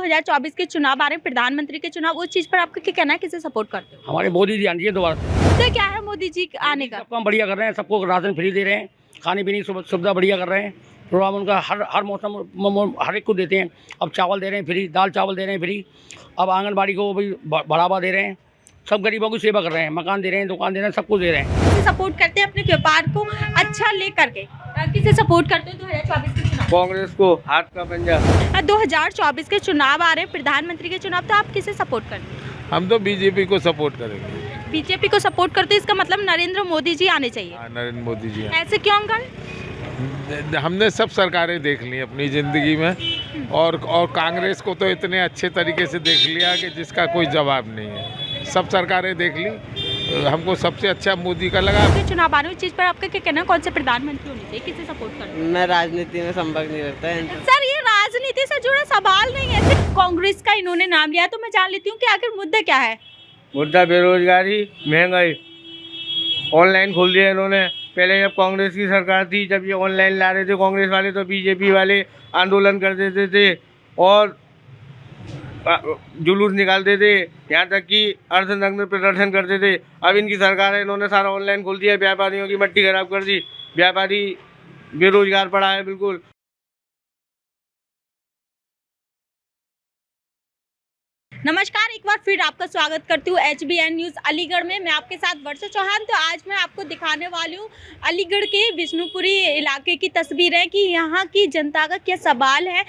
2024 के चुनाव आ रहे हैं, प्रधानमंत्री के चुनाव, उस चीज पर आपका क्या कहना है, किसे सपोर्ट करते हो? हमारे मोदी जी आनी चाहिए दोबारा से। तो क्या है मोदी जी आने का? सब काम बढ़िया कर रहे हैं, सबको राशन फ्री दे रहे हैं, खाने पीने की सुविधा बढ़िया कर रहे हैं। प्रोग्राम उनका हर मौसम हर एक को देते हैं। अब चावल दे रहे हैं फ्री, दाल चावल दे रहे हैं फ्री। अब आंगनबाड़ी को भी बढ़ावा दे रहे हैं। सब गरीबों की सेवा कर रहे हैं, मकान दे रहे हैं, दुकान दे रहे हैं, सब कुछ दे रहे हैं। किसे सपोर्ट करते हैं अपने व्यापार को अच्छा लेकर के? किसे सपोर्ट करते हो 2024 के चुनाव? कांग्रेस को हाथ का पंजा। 2024 के चुनाव आ रहे हैं, प्रधानमंत्री के चुनाव, तो आप किसे सपोर्ट करते हैं? हम तो बीजेपी को सपोर्ट करेंगे। बीजेपी को सपोर्ट करते हैं, इसका मतलब नरेंद्र मोदी जी आने चाहिए। नरेंद्र मोदी जी ऐसे क्यों अंकल? हमने सब सरकारें देख ली अपनी ज़िंदगी में, और कांग्रेस को तो इतने अच्छे तरीके से देख लिया कि जिसका कोई जवाब नहीं है। सब सरकारें देख ली, हमको सबसे अच्छा मोदी का लगा। चुनाव आने उस चीज पर आपका क्या कहना है, कौन से प्रधानमंत्री होने चाहिए, किसे सपोर्ट करते हैं? मैं राजनीति में संपर्क नहीं रखता है। सर ये राजनीति से जुड़ा सवाल नहीं है, सिर्फ कांग्रेस का इन्होंने नाम लिया, तो मैं जान लेती हूँ कि आखिर मुद्दा क्या है। मुद्दा बेरोजगारी, महंगाई। ऑनलाइन खोल दिया इन्होंने। पहले जब कांग्रेस की सरकार थी, जब ये ऑनलाइन ला रहे थे कांग्रेस वाले, तो बीजेपी वाले आंदोलन कर देते थे और जुलूस निकालते थे, यहाँ तक कि अर्धनग्न प्रदर्शन करते थे। अब इनकी सरकार है, इन्होंने सारा ऑनलाइन खोल दिया, व्यापारियों की मट्टी खराब कर दी, व्यापारी बेरोजगार पड़ा है बिल्कुल। नमस्कार, एक बार फिर आपका स्वागत करती हूँ HBN न्यूज़ अलीगढ़ में। मैं आपके साथ वर्षा चौहान। तो आज मैं आपको दिखाने वाली हूँ अलीगढ़ के विष्णुपुरी इलाके की तस्वीरें कि यहाँ की जनता का क्या सवाल है।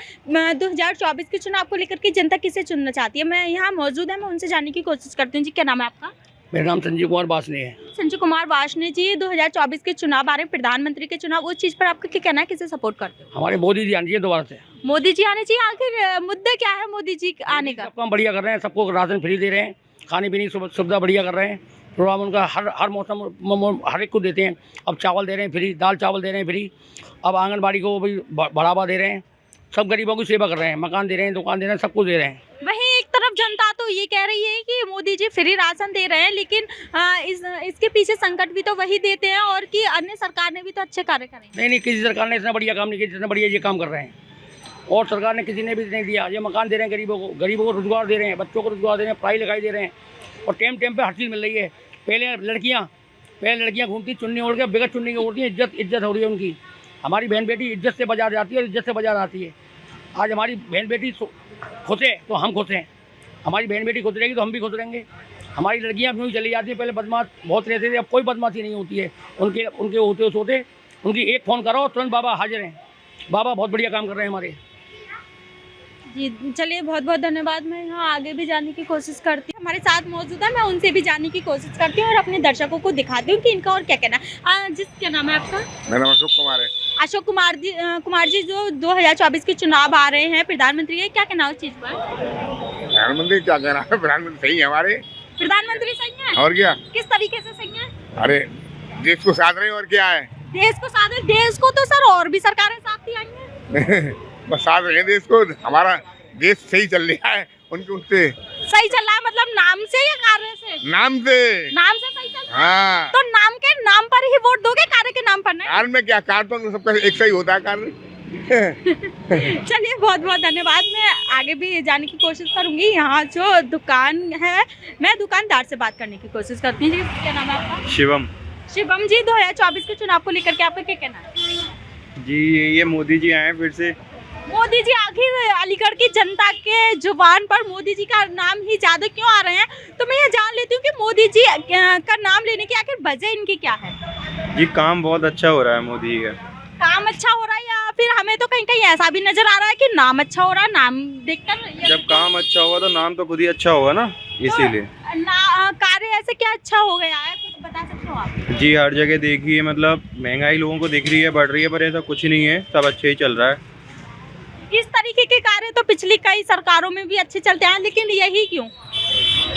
2024 के चुनाव को लेकर के जनता किसे चुनना चाहती है, मैं यहाँ मौजूद है, मैं उनसे जानने की कोशिश करती हूँ। जी क्या नाम है आपका? मेरा नाम संजीव कुमार वासने है। संजीव कुमार वासने जी, 2024 के चुनाव आ रहे हैं, प्रधानमंत्री के चुनाव, उस चीज पर आपका क्या कहना है, किसे सपोर्ट करते हो? हमारे मोदी जी आनी चाहिए दोबारा से। मोदी जी आने चाहिए। आखिर मुद्दा क्या है मोदी जी आने का? सब काम बढ़िया कर रहे हैं, सबको राशन फ्री दे रहे हैं, खाने पीने की सुविधा बढ़िया कर रहे हैं। प्रोग्राम उनका हर मौसम हर एक को देते हैं। अब चावल दे रहे हैं फ्री, दाल चावल दे रहे हैं फ्री। अब आंगनबाड़ी को भी बढ़ावा दे रहे हैं। सब गरीबों की सेवा कर रहे हैं, मकान दे रहे हैं, दुकान दे रहे हैं, सब कुछ दे रहे हैं। वहीं एक तरफ जनता तो ये कह रही है कि मोदी जी फ्री राशन दे रहे हैं, लेकिन इसके पीछे संकट भी तो वही देते हैं, और कि अन्य सरकार ने भी तो अच्छे कार्य करे। नहीं, किसी सरकार ने इतना बढ़िया काम नहीं किया जितना बढ़िया ये काम कर रहे हैं। और सरकार ने किसी ने भी नहीं दिया। ये मकान दे रहे हैं गरीबों को रोजगार दे रहे हैं, बच्चों को रोजगार दे रहे हैं, पढ़ाई लिखाई दे रहे हैं, और टाइम पे हर चीज़ मिल रही है। पहले लड़कियाँ घूमती चुन्नी ओढ़ के, बगैर चुन्नी के उड़ती हैं, इज्जत हो रही है उनकी। हमारी बहन बेटी इज्जत से बाजार जाती है और इज्जत से बाजार आती है। आज हमारी बहन बेटी खुश है तो हम खुश हैं, हमारी बहन बेटी खुश रहेगी तो हम भी खुश रहेंगे। हमारी लड़कियाँ यूँ ही चली जाती हैं, पहले बदमाश बहुत रहते थे, अब कोई बदमाशी नहीं होती है। उनके होते सोते उनकी एक फ़ोन करो तुरंत बाबा हाजिर हैं। बाबा बहुत बढ़िया काम कर रहे हैं हमारे। जी चलिए, बहुत बहुत धन्यवाद। मैं यहाँ आगे भी जाने की कोशिश करती हूँ, हमारे साथ मौजूद है, मैं उनसे भी जानने की कोशिश करती हूँ और अपने दर्शकों को दिखाती हूँ कि इनका और क्या कहना है। जिस क्या नाम है आपका? मेरा नाम अशोक कुमार है। अशोक कुमार जी, जो 2024 के चुनाव आ रहे हैं, प्रधानमंत्री है, क्या कहना है उस चीज पर? प्रधानमंत्री क्या कहना है, प्रधानमंत्री सही है हमारे। प्रधानमंत्री सही है? और क्या? किस तरीके से सही है? अरे देश को साथ रहे और क्या है। देश को साथ है, देश को तो सर और भी सरकारें साथ ही आई हैं। बस साथ रहे देश को, हमारा देश सही चल रहा है। उनके उससे सही चल रहा है मतलब नाम से या कार्य से? नाम से सही चल रहा है। हाँ, तो नाम के नाम पर ही वोट दोगे, कार्य के नाम पर नहीं? कार में क्या, कार तो सबका एक सही होता है कार्य। चलिए, बहुत बहुत धन्यवाद। मैं आगे भी जाने की कोशिश करूंगी। यहाँ जो दुकान है, मैं दुकानदार से बात करने की कोशिश करती हूँ। जी क्या नाम है आपका? शिवम। शिवम जी, 2024 के चुनाव को लेकर के आपका क्या कहना है? जी ये मोदी जी आए फिर से। मोदी जी, आखिर अलीगढ़ की जनता के जुबान पर मोदी जी का नाम ही ज्यादा क्यों आ रहे हैं, तो मैं ये जान लेती हूँ कि मोदी जी का नाम लेने की आखिर वजह इनकी क्या है? जी काम बहुत अच्छा हो रहा है मोदी जी का। काम अच्छा हो रहा है, या फिर हमें तो कहीं कहीं ऐसा भी नजर आ रहा है कि नाम अच्छा हो रहा है? नाम देखकर जब काम अच्छा होगा तो नाम तो खुद ही अच्छा होगा ना, इसीलिए। कार्य ऐसे क्या अच्छा हो गया है, कुछ बता सकते हो आप? जी हर जगह देखिए, मतलब महंगाई लोगों को दिख रही है, बढ़ रही है, पर ऐसा कुछ नहीं है, सब अच्छे ही चल रहा है। इस तरीके के कार्य तो पिछली कई सरकारों में भी अच्छे चलते हैं, लेकिन यही क्यों?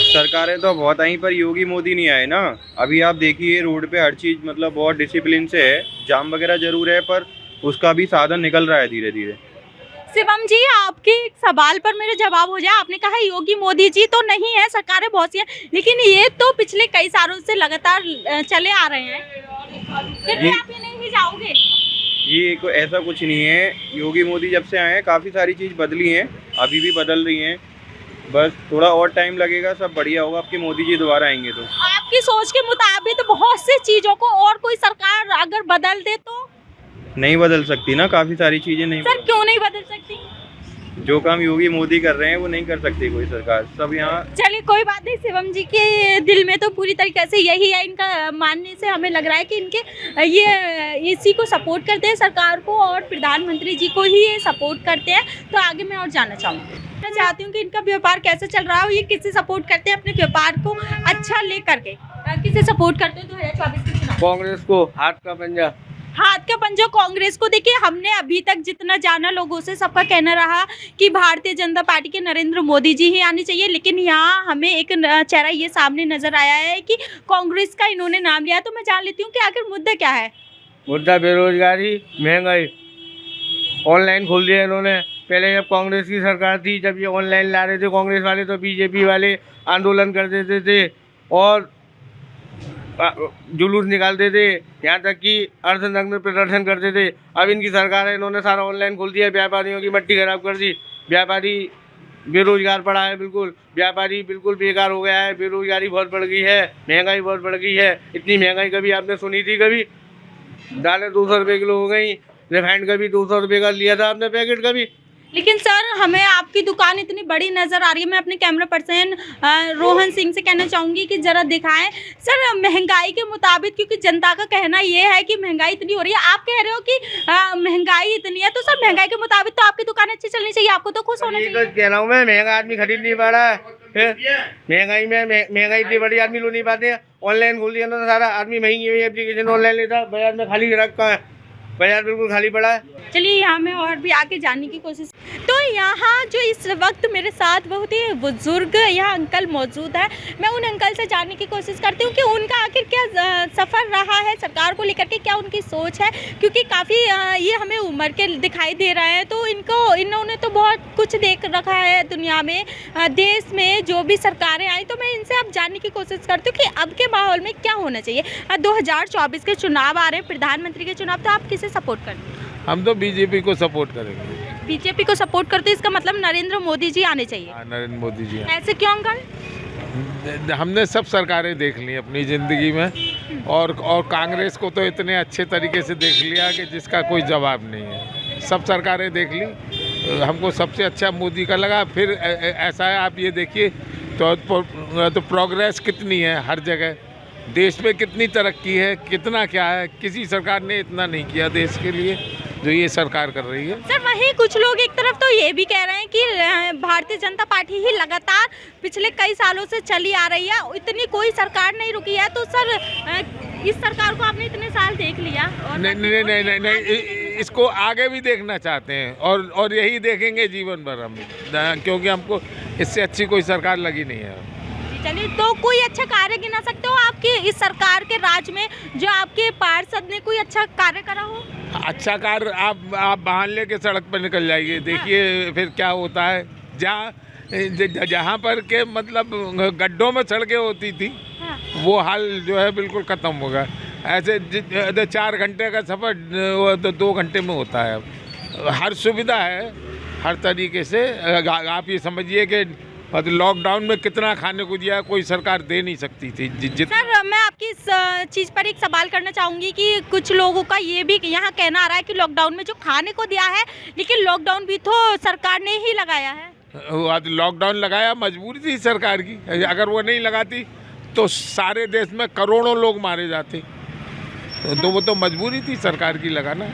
सरकारें तो बहुत आई पर योगी मोदी नहीं आए ना। अभी आप देखिए रोड पे हर चीज़ मतलब बहुत डिसिप्लिन से है, जाम वगैरह जरूर है पर उसका भी साधन निकल रहा है धीरे धीरे। शिवम जी, आपके एक सवाल पर मेरे जवाब हो जाए। आपने कहा योगी मोदी जी तो नहीं है, सरकारें बहुत सी हैं, लेकिन ये तो पिछले कई सालों से लगातार चले आ रहे हैं, फिर भी आप ये नहीं जाओगे? ये कोई ऐसा कुछ नहीं है। योगी मोदी जब से आए हैं काफ़ी सारी चीज़ बदली हैं, अभी भी बदल रही हैं। बस थोड़ा और टाइम लगेगा, सब बढ़िया होगा आपके मोदी जी दोबारा आएंगे तो। आपकी सोच के मुताबिक बहुत सी चीजों को और कोई सरकार अगर बदल दे तो नहीं बदल सकती ना, काफ़ी सारी चीज़ें नहीं सर क्यों नहीं बदल सकती? जो काम योगी मोदी कर रहे हैं वो नहीं कर सकती कोई सरकार, सब यहाँ। चलिए कोई बात नहीं, शिवम जी के दिल में तो पूरी तरीके से यही है। इनका मानने से हमें लग रहा है कि इनके ये इसी को सपोर्ट करते हैं, सरकार को, और प्रधानमंत्री जी को ही ये सपोर्ट करते हैं। तो आगे मैं और जानना चाहूँगी, मैं चाहती हूँ कि इनका व्यापार कैसे चल रहा है, ये किससे सपोर्ट करते हैं अपने व्यापार को अच्छा लेकर के, किससे सपोर्ट करते हैं 2024 के चुनाव? कांग्रेस को हाथ का पंजा। हाथ का पंजा कांग्रेस को। देखिए हमने अभी तक जितना जाना लोगों से, सबका कहना रहा कि भारतीय जनता पार्टी के नरेंद्र मोदी जी ही आने चाहिए, लेकिन यहाँ हमें एक चेहरा ये सामने नजर आया है कि कांग्रेस का इन्होंने नाम लिया। तो मैं जान लेती हूँ कि आखिर मुद्दा क्या है। मुद्दा बेरोजगारी, महंगाई। ऑनलाइन खोल दिया इन्होंने। पहले जब कांग्रेस की सरकार थी, जब ये ऑनलाइन ला रहे थे कांग्रेस वाले, तो बीजेपी वाले आंदोलन कर देते थे और जुलूस निकालते थे, यहाँ तक कि अर्धनग्न प्रदर्शन करते थे। अब इनकी सरकार है, इन्होंने सारा ऑनलाइन खोल दिया, व्यापारियों की मट्टी खराब कर दी। व्यापारी बेरोजगार पड़ा है, बिल्कुल व्यापारी बिल्कुल बेकार हो गया है। बेरोजगारी बहुत बढ़ गई है, महंगाई बहुत बढ़ गई है। इतनी महंगाई कभी आपने सुनी थी? कभी दालें 200 रुपये किलो हो गई, रिफाइंड कभी 200 रुपये का लिया था आपने पैकेट कभी? लेकिन सर हमें आपकी दुकान इतनी बड़ी नज़र आ रही है। मैं अपने कैमरा पर्सन रोहन सिंह से कहना चाहूँगी कि ज़रा दिखाएं सर महंगाई के मुताबिक, क्योंकि जनता का कहना ये है कि महंगाई इतनी हो रही है। आप कह रहे हो कि महंगाई इतनी है, तो सर महंगाई के मुताबिक तो आपकी दुकान अच्छी चलनी चाहिए, आपको तो खुश होना चाहिए। कह रहा हूँ मैं, महंगा आदमी खरीद नहीं पा रहा है। महंगाई इतनी बड़ी आदमी लो नहीं पाते हैं। ऑनलाइन खोल दिया ना सारा, आदमी महंगी एप्लीकेशन ऑनलाइन लेता, बाजार में खाली रखा है, बाजार बिल्कुल खाली पड़ा है। चलिए यहाँ में और भी आके जानने की कोशिश। तो यहाँ जो इस वक्त मेरे साथ बहुत ही बुजुर्ग यहाँ अंकल मौजूद है, मैं उन अंकल से जानने की कोशिश करती हूँ कि उनका आखिर क्या सफ़र रहा है सरकार को लेकर के, क्या उनकी सोच है, क्योंकि काफ़ी ये हमें उम्र के दिखाई दे रहा है। तो इन्होंने तो बहुत कुछ देख रखा है दुनिया में, देश में जो भी सरकारें आई। तो मैं इनसे अब जानने की कोशिश करती हूँ कि अब के माहौल में क्या होना चाहिए। 2024 के चुनाव आ रहे हैं, प्रधानमंत्री के चुनाव, तो आप किसे सपोर्ट करते हैं? हम तो बीजेपी को सपोर्ट करेंगे। बीजेपी को सपोर्ट करते हैं, इसका मतलब नरेंद्र मोदी जी आने चाहिए। हाँ, नरेंद्र मोदी जी। ऐसे क्यों अंकल? हमने सब सरकारें देख ली अपनी ज़िंदगी में, और कांग्रेस को तो इतने अच्छे तरीके से देख लिया कि जिसका कोई जवाब नहीं है। सब सरकारें देख ली, हमको सबसे अच्छा मोदी का लगा। फिर ऐसा है, आप ये देखिए तो प्रोग्रेस कितनी है हर जगह, देश में कितनी तरक्की है, कितना क्या है। किसी सरकार ने इतना नहीं किया देश के लिए जो ये सरकार कर रही है। सर वहीं कुछ लोग एक तरफ तो ये भी कह रहे हैं कि भारतीय जनता पार्टी ही लगातार पिछले कई सालों से चली आ रही है, इतनी कोई सरकार नहीं रुकी है। तो सर इस सरकार को आपने इतने साल देख लिया और नहीं, इसको आगे भी देखना चाहते हैं और यही देखेंगे जीवन भर हम, क्योंकि हमको इससे अच्छी कोई सरकार लगी नहीं है। चलिए, तो कोई अच्छा कार्य गिना सकते हो आपके इस सरकार के राज में, जो आपके पार्षद ने कोई अच्छा कार्य करा हो? अच्छा कार्य आप वाहन लेके सड़क पर निकल जाइए, देखिए फिर क्या होता है। जहाँ पर के मतलब गड्ढों में सड़कें होती थी, वो हाल जो है बिल्कुल ख़त्म हो गया। ऐसे 4 घंटे का सफ़र 2 घंटे में होता है। अब हर सुविधा है हर तरीके से। आप ये समझिए कि लॉकडाउन में कितना खाने को दिया कोई सरकार दे नहीं सकती थी। सर मैं आपकी इस चीज़ पर एक सवाल करना चाहूँगी कि कुछ लोगों का ये भी यहाँ कहना आ रहा है कि लॉकडाउन में जो खाने को दिया है, लेकिन लॉकडाउन भी तो सरकार ने ही लगाया है। लॉकडाउन लगाया, मजबूरी थी सरकार की। अगर वो नहीं लगाती तो सारे देश में करोड़ों लोग मारे जाते। तो वो तो मजबूरी थी सरकार की लगाना।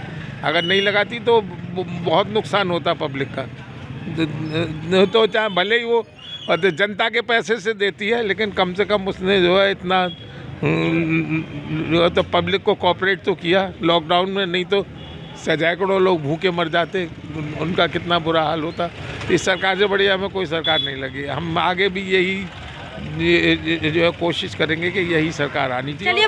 अगर नहीं लगाती तो बहुत नुकसान होता पब्लिक का। तो चाहे भले ही वो जनता के पैसे से देती है, लेकिन कम से कम उसने जो है इतना तो पब्लिक को कोऑपरेट तो किया लॉकडाउन में। नहीं तो सैकड़ों लोग भूखे मर जाते, उनका कितना बुरा हाल होता। इस सरकार से बढ़िया हमें कोई सरकार नहीं लगी। हम आगे भी यही जो है कोशिश करेंगे कि यही सरकार आनी चाहिए। चलिए,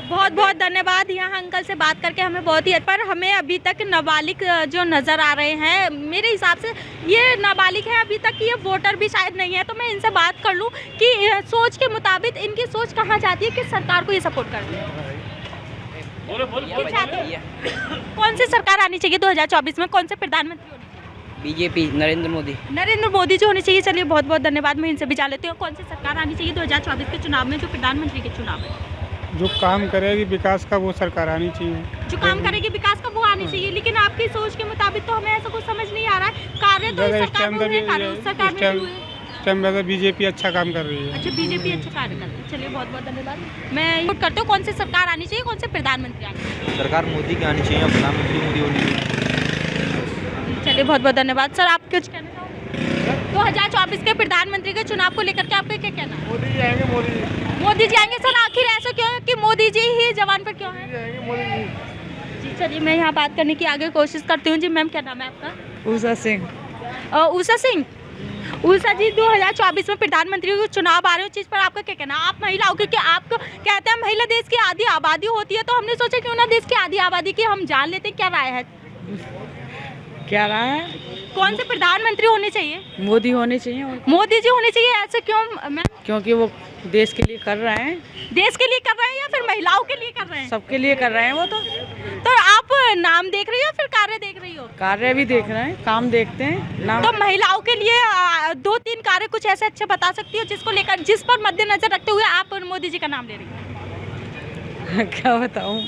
बहुत धन्यवाद। यहाँ अंकल से बात करके हमें बहुत ही, पर हमें अभी तक नाबालिग जो नज़र आ रहे हैं, मेरे हिसाब से ये नाबालिग है अभी तक, ये वोटर भी शायद नहीं है। तो मैं इनसे बात कर लूँ कि सोच के मुताबिक इनकी सोच कहाँ जाती है, किस सरकार को ये सपोर्ट करती है। क्या चाहते हो? कौन सी सरकार आनी चाहिए 2024 में? कौन से प्रधानमंत्री होने चाहिए? बीजेपी, नरेंद्र मोदी। नरेंद्र मोदी जी होने चाहिए। चलिए बहुत बहुत धन्यवाद। मैं इनसे भी जान लेती हूँ कौन सी सरकार आनी चाहिए 2024 के चुनाव में, जो प्रधानमंत्री के चुनाव है। जो काम करेगी विकास का वो सरकार आनी चाहिए। जो काम करेगी विकास का वो आनी चाहिए, लेकिन आपकी सोच के मुताबिक तो हमें ऐसा कुछ समझ नहीं आ रहा है। कार्य तो इस सरकार में हुए, कार्य उस सरकार में भी हुए। इस टाइम में बीजेपी अच्छा काम कर रही है। अच्छा, बीजेपी अच्छा कार्य करती है। चलिए बहुत बहुत धन्यवाद। मैं वोट करती हूँ कौन सी सरकार आनी चाहिए, कौन से प्रधानमंत्री आनी चाहिए? सरकार मोदी की आनी चाहिए, प्रधानमंत्री मोदी होनी चाहिए। चलिए बहुत बहुत धन्यवाद। सर, आप कुछ कहना चाहोगे 2024 के प्रधानमंत्री के चुनाव को लेकर के? आपका क्या कहना है? मोदी जी आएंगे, मोदी जी मोदी जी आएंगे। सर, आखिर ऐसा क्यों है कि मोदी जी ही जवान पर क्यों है? आएंगे, मोदी जी। जी चलिए, मैं यहाँ बात करने की आगे कोशिश करती हूँ। जी मैम, क्या नाम है आपका? उषा सिंह। उषा सिंह। उषा जी, 2024 में प्रधानमंत्री के चुनाव आ रहे हो, चीज़ पर आपका क्या कहना है? आप महिला हो, क्योंकि आप कहते हैं महिला देश की आधी आबादी होती है, तो हमने सोचा क्यों ना देश की आधी आबादी की हम जान लेते हैं। क्या राय है? क्या रहा है? कौन से प्रधानमंत्री होने चाहिए? मोदी होने चाहिए। और मोदी जी होने चाहिए। ऐसे क्यों मैम? क्योंकि वो देश के लिए कर रहे हैं, देश के लिए कर रहे हैं या फिर महिलाओं के लिए कर रहे हैं? सबके लिए कर रहे हैं वो तो आप नाम देख रही हो या फिर कार्य देख रही हो? कार्य भी देख रहे हैं, काम देखते हैं। नाम तो महिलाओं के लिए 2-3 कार्य कुछ ऐसे अच्छे बता सकती हो जिसको लेकर, जिस पर मद्देनजर रखते हुए आप मोदी जी का नाम ले रही हो? क्या बताऊं?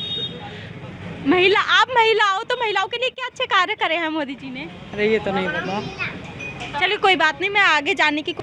आप महिला हो, तो महिलाओं के लिए क्या अच्छे कार्य करे हैं मोदी जी ने? अरे ये तो नहीं पता। चलिए कोई बात नहीं, मैं आगे जानने की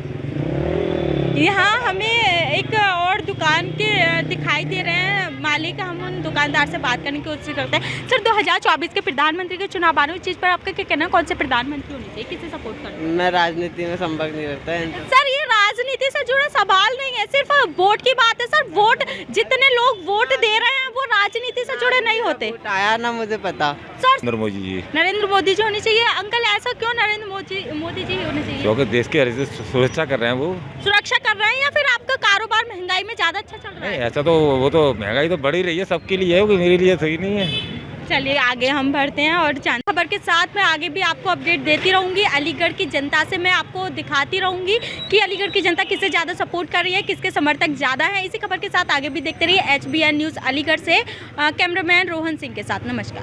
यहाँ हमें एक और दुकान के दिखाई दे रहे हैं मालिक। हम उन दुकानदार से बात करने की कोशिश करते हैं। सर, 2024 के प्रधानमंत्री के चुनाव आ रहे हैं, चीज़ पर आपका क्या कहना है? कौन से प्रधानमंत्री होने चाहिए? किसे सपोर्ट करना है? मैं राजनीति में संपर्क नहीं रखता है। सर, ये राजनीति से जुड़ा सवाल नहीं है, सिर्फ वोट की बात है। सर, वोट, जितने लोग वोट दे रहे हैं वो राजनीति से जुड़े नहीं होते। आया ना मुझे पता। सर, नरेंद्र मोदी जी, नरेंद्र मोदी जी होनी चाहिए। अंकल, ऐसा क्यों नरेंद्र मोदी जी होने चाहिए? क्योंकि देश की हर चीज़ सुरक्षा कर रहे हैं वो। सुरक्षा कर रहे हैं या फिर आपका कारोबार महंगाई में ज्यादा अच्छा चल रहा नहीं, है? ऐसा तो वो तो महंगाई तो बढ़ ही रही है, सबके लिए है, वो मेरे लिए सही नहीं है। चलिए आगे हम बढ़ते हैं और खबर के साथ मैं आगे भी आपको अपडेट देती रहूंगी। अलीगढ़ की जनता से मैं आपको दिखाती रहूंगी कि अलीगढ़ की जनता किसे ज़्यादा सपोर्ट कर रही है, किसके समर्थक ज़्यादा है। इसी खबर के साथ आगे भी देखते रहिए HBN न्यूज़ अलीगढ़ से कैमरामैन रोहन सिंह के साथ। नमस्कार।